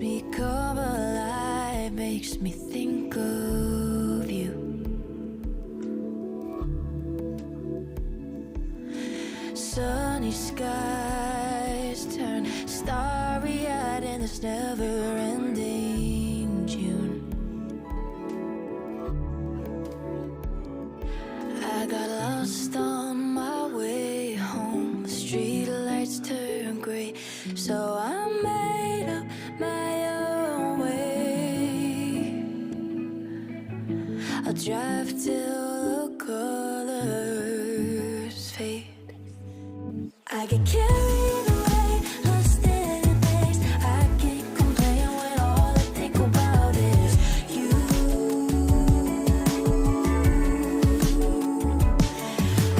me come alive, makes me think of you. Sunny skies turn starry-eyed in this never-ending June. I got lost on my way home. The street lights turn gray, so I made up my own way. I'll drive till the colors fade. I get carried away, lost in a daze. I can't complain when all I think about is you.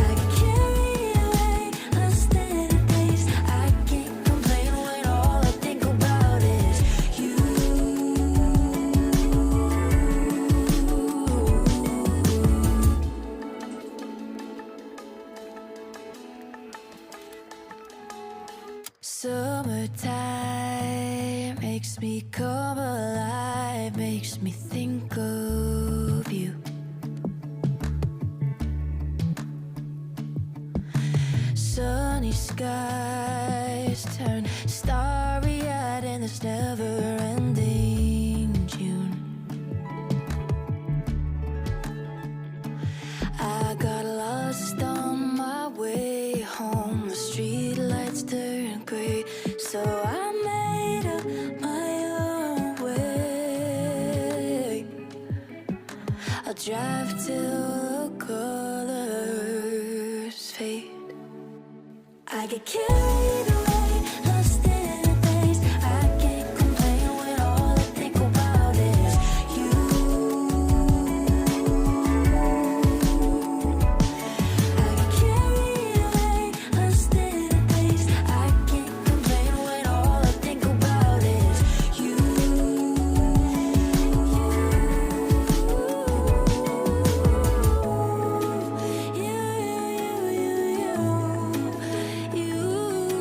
I get carried away, lost in a daze. I can't complain when all I think about is you. Summertime makes me come alive, makes me think of you. Sunny skies turn starry-eyed in this never-ending June. I got lost on my way home. The street lights turn gray, so I made up my own way. I'll drive till the colors fade. I get carried away, lost in a daze. I can't complain when all I think about is you. I get carried away, lost in a daze. I can't complain when all I think about is you. You.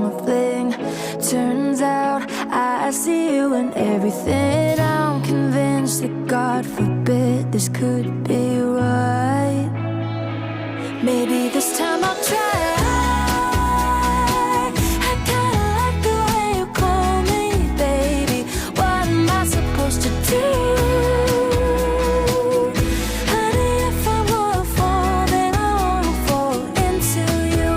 normal thing. Turns out I see you in everything. I'm convinced that God forbid this could be right. Maybe this time I'll try. I kinda like the way you call me, baby. What am I supposed to do? Honey, if I wanna fall, then I wanna fall into you.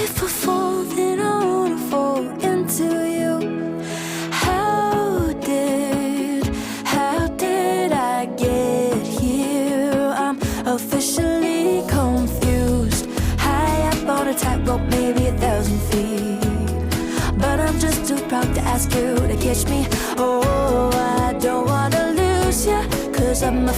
If I fall, then I wanna fall into you. How did I get here? I'm officially confused. High up on a tightrope, maybe 1,000 feet. But I'm just too proud to ask you to catch me. Oh, I don't wanna lose you, 'cause I'm a